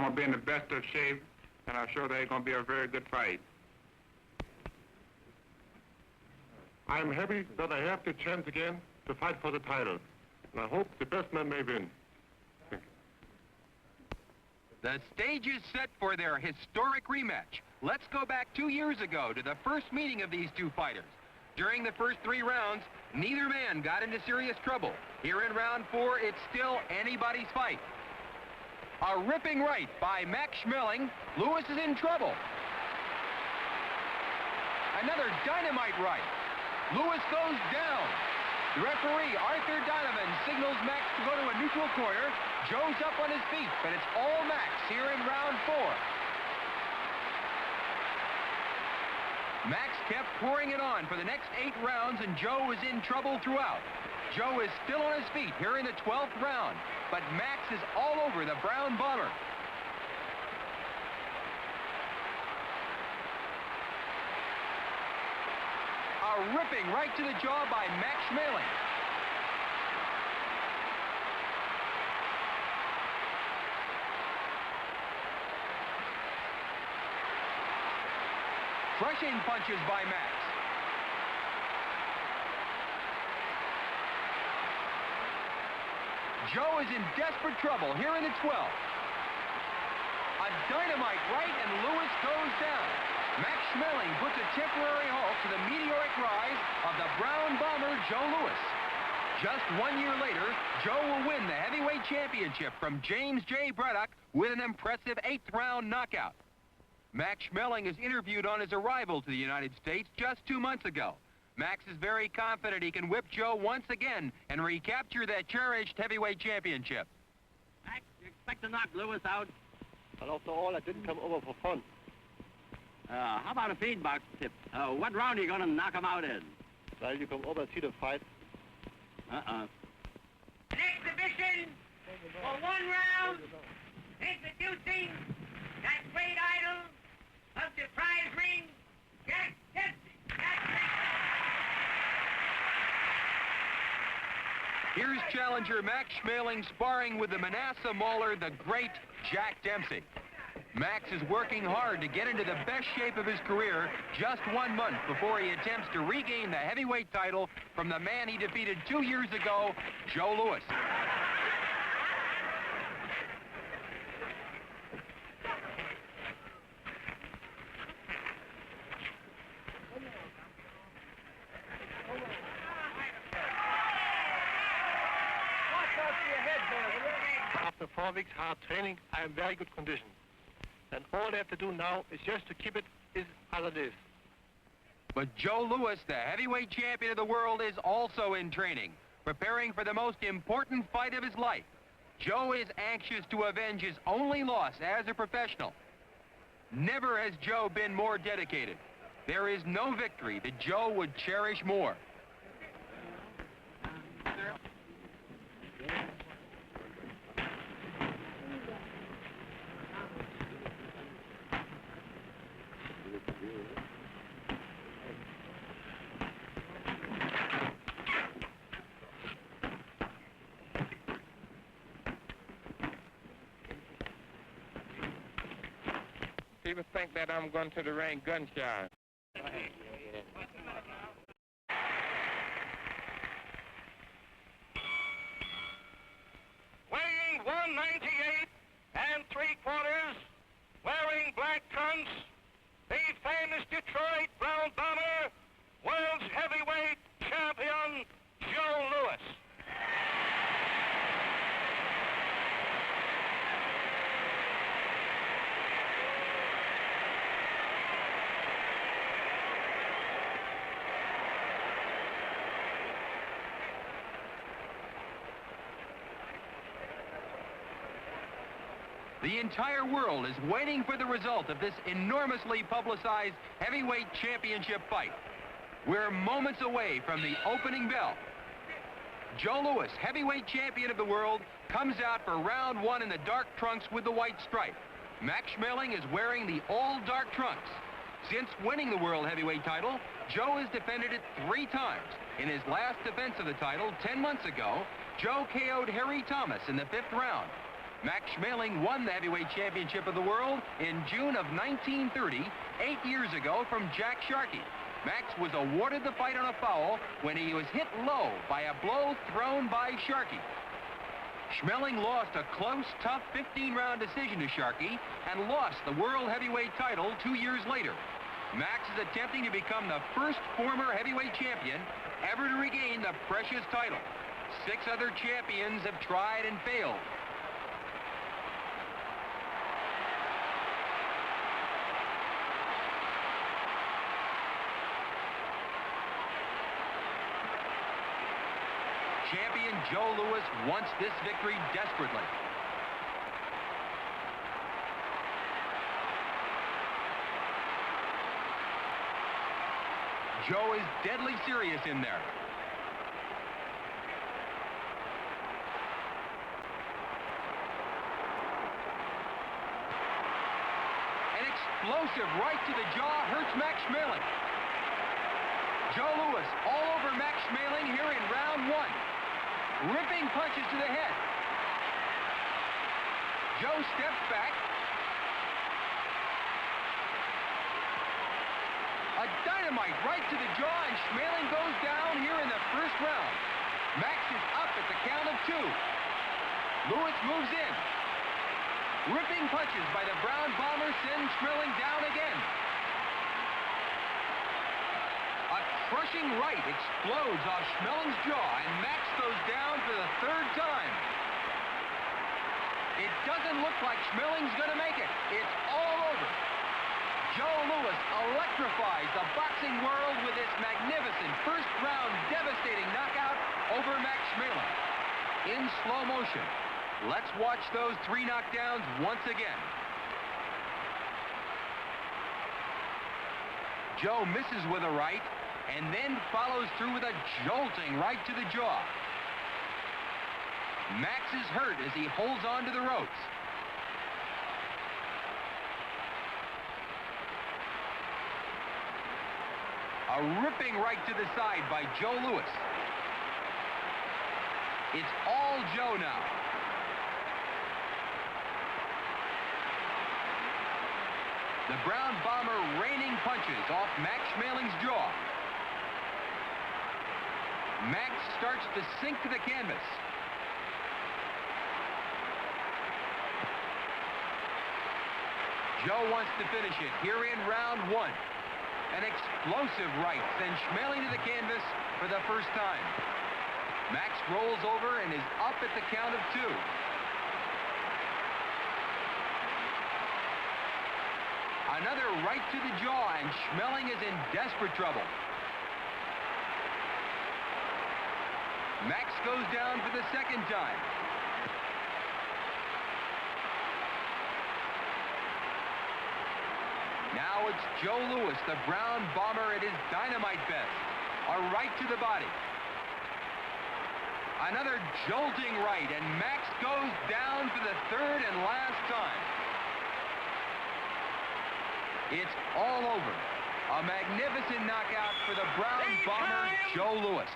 going to be in the best of shape, and I'm sure they're going to be a very good fight. I'm happy that I have the chance again to fight for the title, and I hope the best man may win. The stage is set for their historic rematch. Let's go back 2 years ago to the first meeting of these two fighters. During the first 3 rounds, neither man got into serious trouble. Here in round 4, it's still anybody's fight. A ripping right by Max Schmeling. Louis is in trouble. Another dynamite right. Louis goes down. The referee, Arthur Donovan, signals Max to go to a neutral corner. Joe's up on his feet, but it's all Max here in round 4. Max kept pouring it on for the next 8 rounds, and Joe is in trouble throughout. Joe is still on his feet here in the 12th round, but Max is all over the brown bomber. A ripping right to the jaw by Max Schmeling. Crushing punches by Max. Joe is in desperate trouble here in the 12th. A dynamite right, and Louis goes down. Max Schmeling puts a temporary halt to the meteoric rise of the brown bomber Joe Louis. Just 1 year later, Joe will win the heavyweight championship from James J. Braddock with an impressive 8th round knockout. Max Schmeling is interviewed on his arrival to the United States just 2 months ago. Max is very confident he can whip Joe once again and recapture that cherished heavyweight championship. Max, you expect to knock Louis out? But after all, I didn't come over for fun. How about a feed box tip? What round are you going to knock him out in? Well, you come over and see the fight. An exhibition for 1 round, introducing that great idol of the prize ring, Jack Dempsey. Here's challenger Max Schmeling sparring with the Manasseh Mauler, the great Jack Dempsey. Max is working hard to get into the best shape of his career just 1 month before he attempts to regain the heavyweight title from the man he defeated 2 years ago, Joe Louis. After 4 weeks hard training, I am in very good condition. And all they have to do now is just to keep it as it is. But Joe Louis, the heavyweight champion of the world, is also in training, preparing for the most important fight of his life. Joe is anxious to avenge his only loss as a professional. Never has Joe been more dedicated. There is no victory that Joe would cherish more. People think that I'm going to the ring gun shy. Weighing 198 3/4, wearing black trunks, the famous Detroit Brown Bomber, world's heavyweight champion, Joe Louis. The entire world is waiting for the result of this enormously publicized heavyweight championship fight. We're moments away from the opening bell. Joe Louis, heavyweight champion of the world, comes out for round 1 in the dark trunks with the white stripe. Max Schmeling is wearing the all-dark trunks. Since winning the world heavyweight title, Joe has defended it 3 times. In his last defense of the title 10 months ago, Joe KO'd Harry Thomas in the 5th round. Max Schmeling won the heavyweight championship of the world in June of 1930, 8 years ago, from Jack Sharkey. Max was awarded the fight on a foul when he was hit low by a blow thrown by Sharkey. Schmeling lost a close, tough 15-round decision to Sharkey and lost the world heavyweight title 2 years later. Max is attempting to become the first former heavyweight champion ever to regain the precious title. 6 other champions have tried and failed. Champion Joe Louis wants this victory desperately. Joe is deadly serious in there. An explosive right to the jaw hurts Max Schmeling. Joe Louis all over Max Schmeling here in round 1. Ripping punches to the head. Joe steps back. A dynamite right to the jaw, and Schmeling goes down here in the first round. Max is up at the count of 2. Louis moves in. Ripping punches by the Brown Bomber send Schmeling down again. A crushing right explodes off Schmeling's jaw, and Max goes down for the 3rd time. It doesn't look like Schmeling's going to make it. It's all over. Joe Louis electrifies the boxing world with this magnificent first-round devastating knockout over Max Schmeling. In slow motion, let's watch those 3 knockdowns once again. Joe misses with a right, and then follows through with a jolting right to the jaw. Max is hurt as he holds on to the ropes. A ripping right to the side by Joe Louis. It's all Joe now. The Brown Bomber raining punches off Max Schmeling's jaw. Max starts to sink to the canvas. Joe wants to finish it here in round 1. An explosive right sends Schmeling to the canvas for the first time. Max rolls over and is up at the count of 2. Another right to the jaw, and Schmeling is in desperate trouble. Max goes down for the 2nd time. Now it's Joe Louis, the Brown Bomber, at his dynamite best. A right to the body. Another jolting right, and Max goes down for the 3rd and last time. It's all over. A magnificent knockout for the Brown Bomber, Joe Louis.